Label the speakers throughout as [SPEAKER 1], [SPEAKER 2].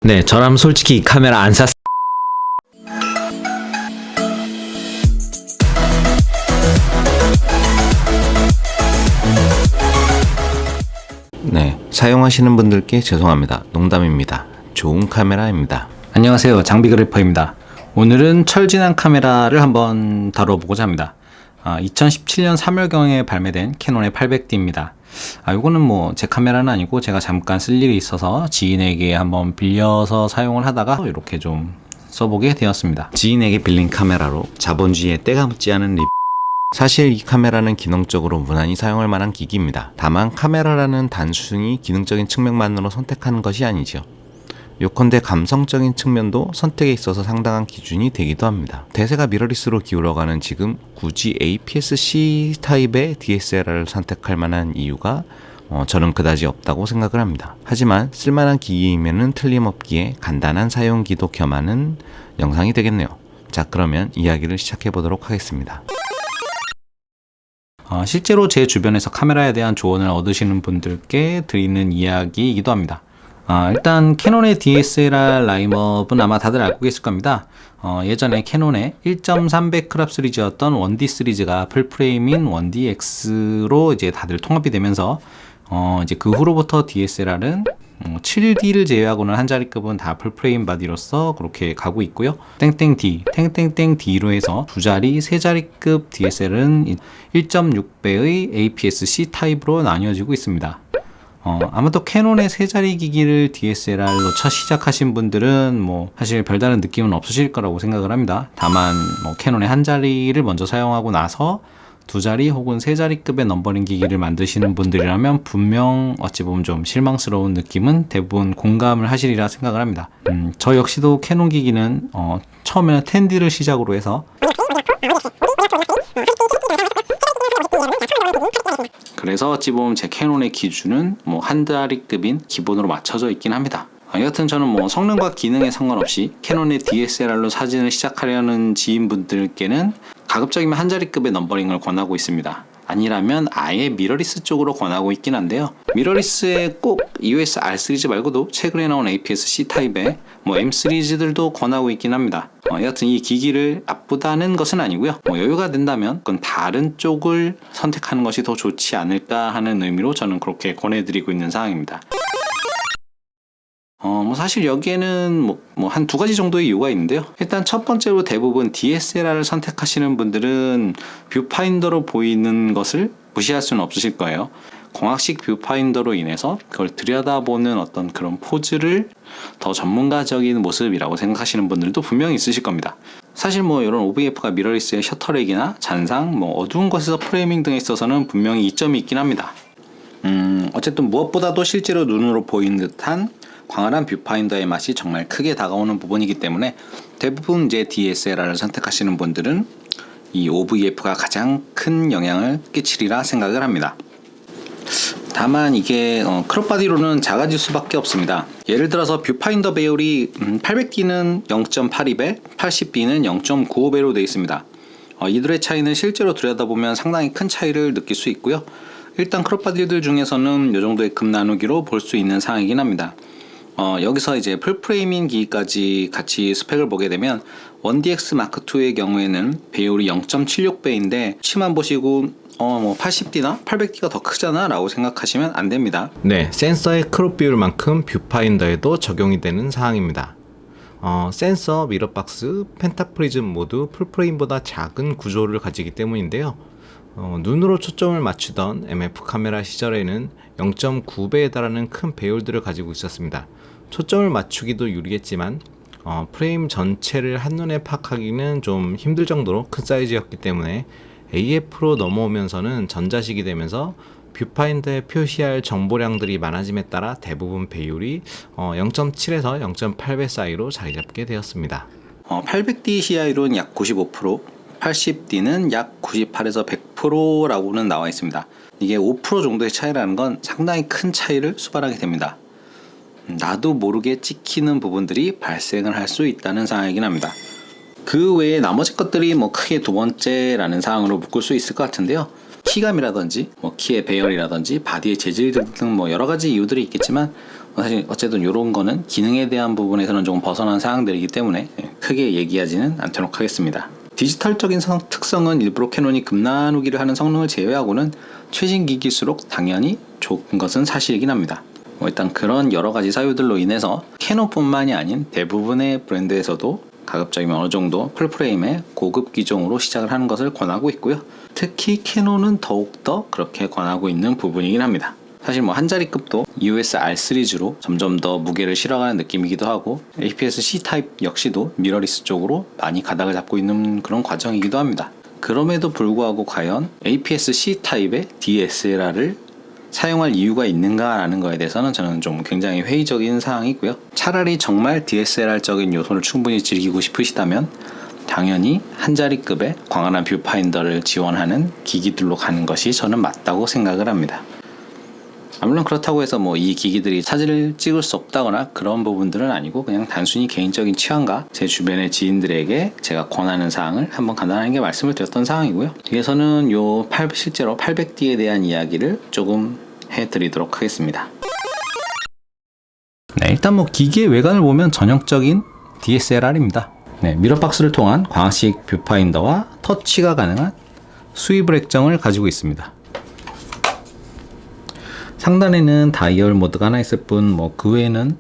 [SPEAKER 1] 네, 저라면 솔직히 이 카메라 안 샀.
[SPEAKER 2] 네, 사용하시는 분들께 죄송합니다. 농담입니다. 좋은 카메라입니다.
[SPEAKER 1] 안녕하세요, 장비그래퍼입니다. 오늘은 철진한 카메라를 한번 다뤄보고자 합니다. 2017년 3월경에 발매된 캐논의 800D입니다. 이거는 뭐 제 카메라는 아니고 제가 잠깐 쓸 일이 있어서 지인에게 한번 빌려서 사용을 하다가 이렇게 좀 써보게 되었습니다.
[SPEAKER 2] 지인에게 빌린 카메라로 자본주의에 때가 묻지 않은 리뷰. 사실 이 카메라는 기능적으로 무난히 사용할 만한 기기입니다. 다만 카메라라는 단순히 기능적인 측면만으로 선택하는 것이 아니죠. 요컨대 감성적인 측면도 선택에 있어서 상당한 기준이 되기도 합니다. 대세가 미러리스로 기울어가는 지금 굳이 APS-C 타입의 DSLR을 선택할 만한 이유가 저는 그다지 없다고 생각을 합니다. 하지만 쓸만한 기기이면은 틀림없기에 간단한 사용기도 겸하는 영상이 되겠네요. 자, 그러면 이야기를 시작해 보도록 하겠습니다.
[SPEAKER 1] 실제로 제 주변에서 카메라에 대한 조언을 얻으시는 분들께 드리는 이야기이기도 합니다. 일단 캐논의 DSLR 라인업은 아마 다들 알고 계실 겁니다. 예전에 캐논의 1.300 크롭 시리즈였던 1D 시리즈가 풀프레임인 1DX로 이제 다들 통합이 되면서 이제 그 후로부터 DSLR은 7D를 제외하고는 한 자리급은 다 풀프레임 바디로서 그렇게 가고 있고요. 땡땡D, 땡땡땡D로 해서 두 자리, 세 자리급 DSLR은 1.6배의 APS-C 타입으로 나뉘어지고 있습니다. 아마도 캐논의 세 자리 기기를 DSLR로 첫 시작하신 분들은 뭐 사실 별다른 느낌은 없으실 거라고 생각을 합니다. 다만 뭐 캐논의 한 자리를 먼저 사용하고 나서 두 자리 혹은 세 자리급의 넘버링 기기를 만드시는 분들이라면 분명 어찌 보면 좀 실망스러운 느낌은 대부분 공감을 하시리라 생각을 합니다. 저 역시도 캐논 기기는 처음에는 10D를 시작으로 해서 그래서 어찌 보면 제 캐논의 기준은 뭐 한 자리급인 기본으로 맞춰져 있긴 합니다. 여하튼 저는 뭐 성능과 기능에 상관없이 캐논의 DSLR로 사진을 시작하려는 지인분들께는 가급적이면 한 자리급의 넘버링을 권하고 있습니다. 아니라면 아예 미러리스 쪽으로 권하고 있긴 한데요. 미러리스의 꼭 EOS R 시리즈 말고도 최근에 나온 APS-C 타입의 뭐 M 시리즈들도 권하고 있긴 합니다. 여하튼 이 기기를 나쁘다는 것은 아니고요. 여유가 된다면 그건 다른 쪽을 선택하는 것이 더 좋지 않을까 하는 의미로 저는 그렇게 권해드리고 있는 상황입니다. 사실 여기에는 한 두 가지 정도의 이유가 있는데요. 일단 첫 번째로 대부분 DSLR을 선택하시는 분들은 뷰파인더로 보이는 것을 무시할 수는 없으실 거예요. 광학식 뷰파인더로 인해서 그걸 들여다보는 어떤 그런 포즈를 더 전문가적인 모습이라고 생각하시는 분들도 분명히 있으실 겁니다. 사실 이런 OVF가 미러리스의 셔터렉이나 잔상, 어두운 곳에서 프레이밍 등에 있어서는 분명히 이점이 있긴 합니다. 어쨌든 무엇보다도 실제로 눈으로 보이는 듯한 광활한 뷰파인더의 맛이 정말 크게 다가오는 부분이기 때문에 대부분 이제 DSLR을 선택하시는 분들은 이 OVF가 가장 큰 영향을 끼치리라 생각을 합니다. 다만 이게 크롭바디로는 작아질 수밖에 없습니다. 예를 들어서 뷰파인더 배율이 800D는 0.82배, 80D는 0.95배로 되어 있습니다. 이들의 차이는 실제로 들여다보면 상당히 큰 차이를 느낄 수 있고요. 일단 크롭바디들 중에서는 이 정도의 급 나누기로 볼 수 있는 상황이긴 합니다. 여기서 이제 풀프레임인 기기까지 같이 스펙을 보게 되면 1DX 마크2의 경우에는 배율이 0.76배인데 치만 보시고 80D나 800D가 더 크잖아 라고 생각하시면 안 됩니다.
[SPEAKER 2] 네, 센서의 크롭 비율만큼 뷰파인더에도 적용이 되는 사항입니다. 센서, 미러박스, 펜타프리즘 모두 풀프레임보다 작은 구조를 가지기 때문인데요. 눈으로 초점을 맞추던 MF 카메라 시절에는 0.9배에 달하는 큰 배율들을 가지고 있었습니다. 초점을 맞추기도 유리했지만 프레임 전체를 한눈에 파악하기는 좀 힘들 정도로 큰 사이즈였기 때문에 AF로 넘어오면서는 전자식이 되면서 뷰파인더에 표시할 정보량들이 많아짐에 따라 대부분 배율이 0.7에서 0.8배 사이로 자리 잡게 되었습니다.
[SPEAKER 1] 800D CI로는 약 95%, 80D는 약 98에서 100%라고는 나와 있습니다. 이게 5% 정도의 차이라는 건 상당히 큰 차이를 수반하게 됩니다. 나도 모르게 찍히는 부분들이 발생을 할 수 있다는 상황이긴 합니다. 그 외에 나머지 것들이 크게 두 번째라는 상황으로 묶을 수 있을 것 같은데요. 키감이라든지 키의 배열이라든지 바디의 재질 등 여러 가지 이유들이 있겠지만 사실 어쨌든 이런 거는 기능에 대한 부분에서는 조금 벗어난 사항들이기 때문에 크게 얘기하지는 않도록 하겠습니다. 디지털적인 특성은 일부러 캐논이 급나누기를 하는 성능을 제외하고는 최신 기기일수록 당연히 좋은 것은 사실이긴 합니다. 일단 그런 여러 가지 사유들로 인해서 캐논뿐만이 아닌 대부분의 브랜드에서도 가급적이면 어느 정도 풀프레임의 고급 기종으로 시작을 하는 것을 권하고 있고요. 특히 캐논은 더욱더 그렇게 권하고 있는 부분이긴 합니다. 사실 뭐 한 자리급도 EOS R 시리즈로 점점 더 무게를 실어가는 느낌이기도 하고 APS-C 타입 역시도 미러리스 쪽으로 많이 가닥을 잡고 있는 그런 과정이기도 합니다. 그럼에도 불구하고 과연 APS-C 타입의 DSLR을 사용할 이유가 있는가라는 거에 대해서는 저는 좀 굉장히 회의적인 사항이고요. 차라리 정말 DSLR적인 요소를 충분히 즐기고 싶으시다면 당연히 한 자리급의 광활한 뷰파인더를 지원하는 기기들로 가는 것이 저는 맞다고 생각을 합니다. 물론 그렇다고 해서 뭐 이 기기들이 사진을 찍을 수 없다거나 그런 부분들은 아니고 그냥 단순히 개인적인 취향과 제 주변의 지인들에게 제가 권하는 사항을 한번 간단하게 말씀을 드렸던 사항이고요. 뒤에서는 실제로 800D에 대한 이야기를 조금 해드리도록 하겠습니다. 네, 일단 뭐 기기의 외관을 보면 전형적인 DSLR입니다. 네, 미러박스를 통한 광학식 뷰파인더와 터치가 가능한 스위블 액정을 가지고 있습니다. 상단에는 다이얼 모드가 하나 있을 뿐 뭐 그 외에는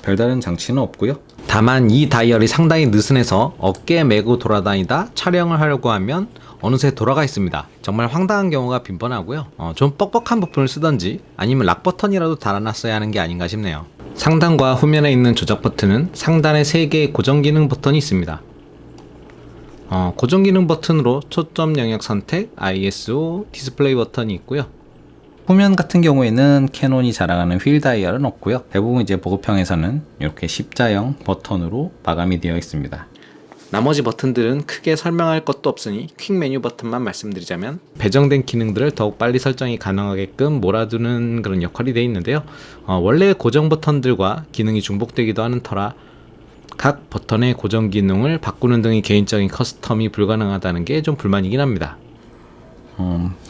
[SPEAKER 1] 별다른 장치는 없고요.
[SPEAKER 2] 다만 이 다이얼이 상당히 느슨해서 어깨에 메고 돌아다니다 촬영을 하려고 하면 어느새 돌아가 있습니다. 정말 황당한 경우가 빈번하고요. 좀 뻑뻑한 부품을 쓰던지 아니면 락 버튼이라도 달아놨어야 하는 게 아닌가 싶네요. 상단과 후면에 있는 조작 버튼은 상단에 3개의 고정 기능 버튼이 있습니다. 고정 기능 버튼으로 초점 영역 선택, ISO, 디스플레이 버튼이 있고요.
[SPEAKER 1] 후면 같은 경우에는 캐논이 자랑하는 휠 다이얼은 없고요. 대부분 이제 보급형에서는 이렇게 십자형 버튼으로 마감이 되어 있습니다.
[SPEAKER 2] 나머지 버튼들은 크게 설명할 것도 없으니 퀵 메뉴 버튼만 말씀드리자면 배정된 기능들을 더욱 빨리 설정이 가능하게끔 몰아두는 그런 역할이 되어 있는데요. 원래 고정 버튼들과 기능이 중복되기도 하는 터라 각 버튼의 고정 기능을 바꾸는 등의 개인적인 커스텀이 불가능하다는 게 좀 불만이긴 합니다.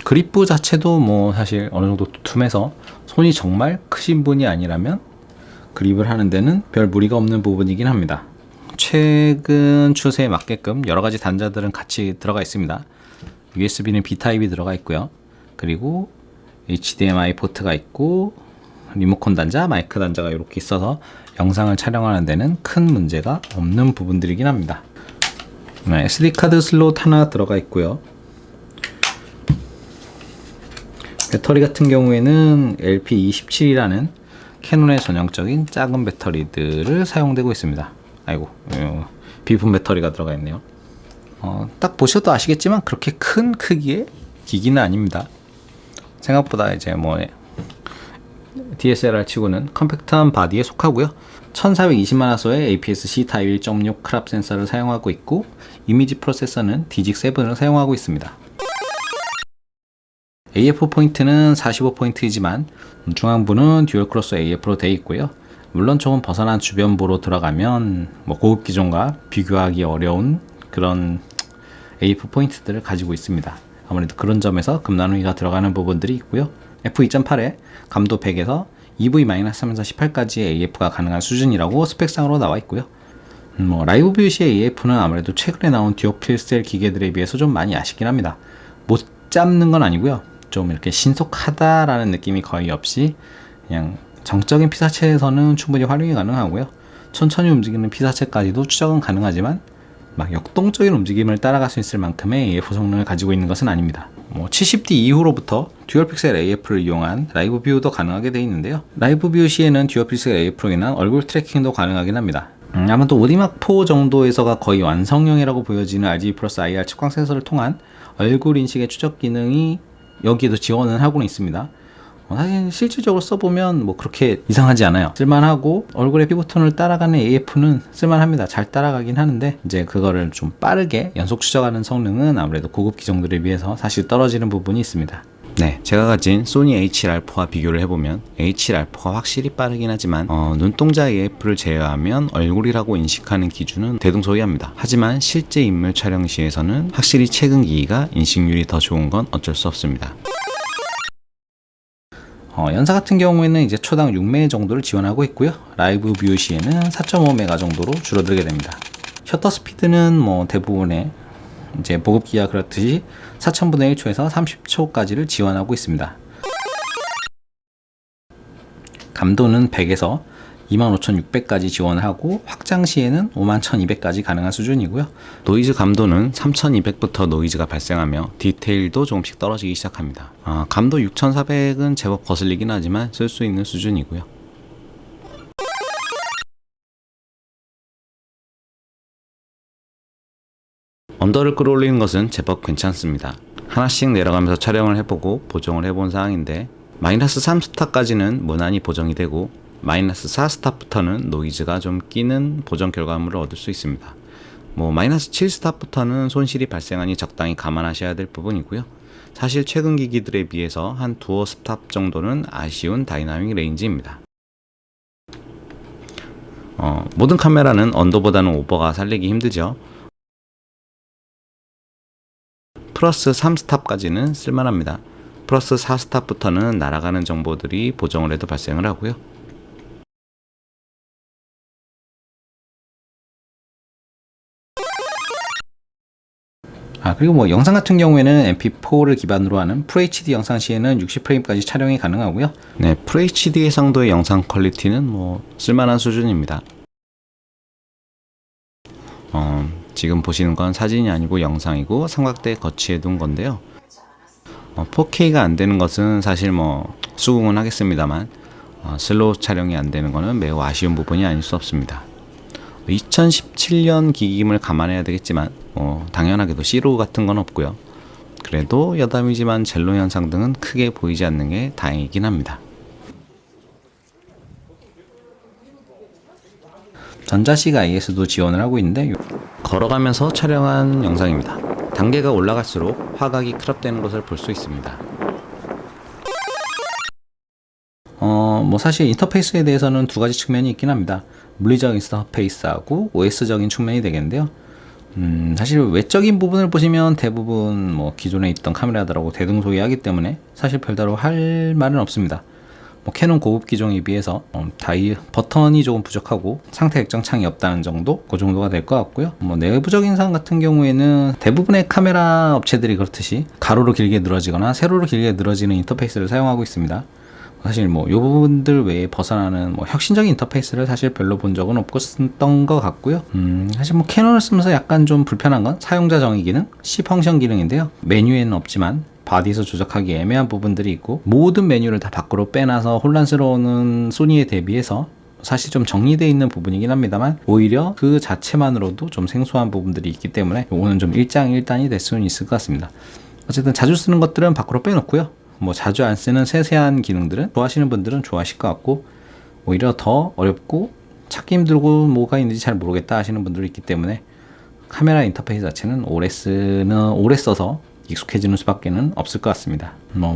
[SPEAKER 1] 그립부 자체도 뭐 사실 어느 정도 두툼해서 손이 정말 크신 분이 아니라면 그립을 하는 데는 별 무리가 없는 부분이긴 합니다. 최근 추세에 맞게끔 여러 가지 단자들은 같이 들어가 있습니다. USB는 B타입이 들어가 있고요. 그리고 HDMI 포트가 있고 리모컨 단자, 마이크 단자가 이렇게 있어서 영상을 촬영하는 데는 큰 문제가 없는 부분들이긴 합니다. SD카드 슬롯 하나 들어가 있고요. 배터리 같은 경우에는 LP27이라는 캐논의 전형적인 작은 배터리들을 사용되고 있습니다. 아이고, 비품 배터리가 들어가 있네요. 딱 보셔도 아시겠지만 그렇게 큰 크기의 기기는 아닙니다. 생각보다 이제 뭐 DSLR 치고는 컴팩트한 바디에 속하고요. 1420만화소의 APS-C 타입 1.6 크랍 센서를 사용하고 있고 이미지 프로세서는 디직7을 사용하고 있습니다. AF 포인트는 45포인트이지만 중앙부는 듀얼 크로스 AF로 되어 있고요. 물론 조금 벗어난 주변부로 들어가면 뭐 고급 기종과 비교하기 어려운 그런 AF 포인트들을 가지고 있습니다. 아무래도 그런 점에서 급나누기가 들어가는 부분들이 있고요. F2.8에 감도 100에서 EV-18까지의 AF가 가능한 수준이라고 스펙상으로 나와 있고요. 뭐 라이브 뷰시의 AF는 아무래도 최근에 나온 듀오필 셀 기계들에 비해서 좀 많이 아쉽긴 합니다. 못 잡는 건 아니고요. 좀 이렇게 신속하다라는 느낌이 거의 없이 그냥 정적인 피사체에서는 충분히 활용이 가능하고요. 천천히 움직이는 피사체까지도 추적은 가능하지만 막 역동적인 움직임을 따라갈 수 있을 만큼의 AF 성능을 가지고 있는 것은 아닙니다. 뭐 70D 이후로부터 듀얼 픽셀 AF를 이용한 라이브 뷰도 가능하게 되어 있는데요. 라이브 뷰 시에는 듀얼 픽셀 AF로 인한 얼굴 트래킹도 가능하긴 합니다. 아마도 오디막 4 정도에서가 거의 완성형이라고 보여지는 RGB 플러스 IR 측광 센서를 통한 얼굴 인식의 추적 기능이 여기에도 지원을 하고는 있습니다. 사실 실질적으로 써보면 뭐 그렇게 이상하지 않아요. 쓸만하고 얼굴의 피부톤을 따라가는 AF는 쓸만합니다. 잘 따라가긴 하는데 이제 그거를 좀 빠르게 연속 추적하는 성능은 아무래도 고급 기종들에 비해서 사실 떨어지는 부분이 있습니다. 네, 제가 가진 소니 A7R와 비교를 해보면 A7R가 확실히 빠르긴 하지만 눈동자 AF를 제외하면 얼굴이라고 인식하는 기준은 대등소이합니다. 하지만 실제 인물 촬영 시에서는 확실히 최근 기기가 인식률이 더 좋은 건 어쩔 수 없습니다. 연사 같은 경우에는 이제 초당 6메가 정도를 지원하고 있고요. 라이브 뷰 시에는 4.5메가 정도로 줄어들게 됩니다. 셔터 스피드는 뭐 대부분의 이제 보급기와 그렇듯이 4000분의 1초에서 30초까지를 지원하고 있습니다. 감도는 100에서 25,600까지 지원하고 확장 시에는 51,200까지 가능한 수준이고요. 노이즈 감도는 3,200부터 노이즈가 발생하며 디테일도 조금씩 떨어지기 시작합니다. 감도 6,400은 제법 거슬리긴 하지만 쓸 수 있는 수준이고요. 언더를 끌어올리는 것은 제법 괜찮습니다. 하나씩 내려가면서 촬영을 해보고 보정을 해본 사항인데 마이너스 3스타까지는 무난히 보정이 되고 마이너스 4스탑부터는 노이즈가 좀 끼는 보정 결과물을 얻을 수 있습니다. 마이너스 7스탑부터는 손실이 발생하니 적당히 감안하셔야 될 부분이고요. 사실 최근 기기들에 비해서 한 두어 스탑 정도는 아쉬운 다이나믹 레인지입니다. 모든 카메라는 언더보다는 오버가 살리기 힘들죠. 플러스 3스탑까지는 쓸만합니다. 플러스 4스탑부터는 날아가는 정보들이 보정을 해도 발생을 하고요. 그리고 영상 같은 경우에는 MP4를 기반으로 하는 FHD 영상 시에는 60프레임까지 촬영이 가능하고요. 네, FHD 해상도의 영상 퀄리티는 쓸만한 수준입니다. 지금 보시는 건 사진이 아니고 영상이고 삼각대에 거치해 둔 건데요. 4K가 안 되는 것은 사실 수긍은 하겠습니다만 슬로우 촬영이 안 되는 것은 매우 아쉬운 부분이 아닐 수 없습니다. 2017년 기기임을 감안해야 되겠지만 당연하게도 C로우 같은 건 없고요. 그래도 여담이지만 젤로 현상 등은 크게 보이지 않는 게 다행이긴 합니다. 전자식 IS도 지원을 하고 있는데 걸어가면서 촬영한 영상입니다. 단계가 올라갈수록 화각이 크롭되는 것을 볼 수 있습니다. 사실 인터페이스에 대해서는 두 가지 측면이 있긴 합니다. 물리적 인터페이스하고 OS적인 측면이 되겠는데요. 사실 외적인 부분을 보시면 대부분 기존에 있던 카메라들하고 대등소이하기 때문에 사실 별다로 할 말은 없습니다. 캐논 고급 기종에 비해서 버튼이 조금 부족하고 상태 액정 창이 없다는 정도? 그 정도가 될 것 같고요. 내부적인 사항 같은 경우에는 대부분의 카메라 업체들이 그렇듯이 가로로 길게 늘어지거나 세로로 길게 늘어지는 인터페이스를 사용하고 있습니다. 사실 이 부분들 외에 벗어나는 혁신적인 인터페이스를 사실 별로 본 적은 없었던 것 같고요. 사실 캐논을 쓰면서 약간 좀 불편한 건 사용자 정의 기능, C 펑션 기능인데요. 메뉴에는 없지만 바디에서 조작하기 애매한 부분들이 있고 모든 메뉴를 다 밖으로 빼놔서 혼란스러운 소니에 대비해서 사실 좀 정리되어 있는 부분이긴 합니다만 오히려 그 자체만으로도 좀 생소한 부분들이 있기 때문에 이거는 좀 일장일단이 될 수는 있을 것 같습니다. 어쨌든 자주 쓰는 것들은 밖으로 빼놓고요. 자주 안 쓰는 세세한 기능들은 좋아하시는 분들은 좋아하실 것 같고 오히려 더 어렵고 찾기 힘들고 뭐가 있는지 잘 모르겠다 하시는 분들이 있기 때문에 카메라 인터페이스 자체는 오래 써서 익숙해지는 수밖에는 없을 것 같습니다.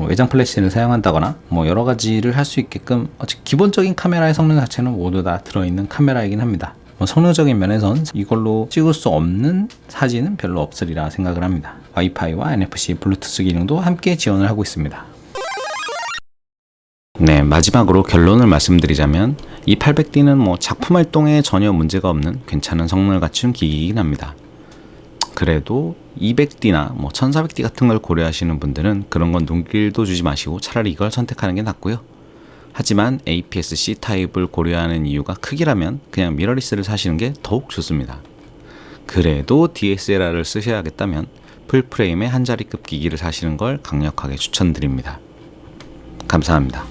[SPEAKER 1] 외장 플래시를 사용한다거나 여러 가지를 할 수 있게끔 기본적인 카메라의 성능 자체는 모두 다 들어있는 카메라이긴 합니다. 성능적인 면에선 이걸로 찍을 수 없는 사진은 별로 없으리라 생각을 합니다. 와이파이와 NFC, 블루투스 기능도 함께 지원을 하고 있습니다. 네, 마지막으로 결론을 말씀드리자면 이 800D는 작품 활동에 전혀 문제가 없는 괜찮은 성능을 갖춘 기기이긴 합니다. 그래도 200D나 1400D 같은 걸 고려하시는 분들은 그런 건 눈길도 주지 마시고 차라리 이걸 선택하는 게 낫고요. 하지만 APS-C 타입을 고려하는 이유가 크기라면 그냥 미러리스를 사시는 게 더욱 좋습니다. 그래도 DSLR을 쓰셔야겠다면 풀프레임의 한 자리급 기기를 사시는 걸 강력하게 추천드립니다. 감사합니다.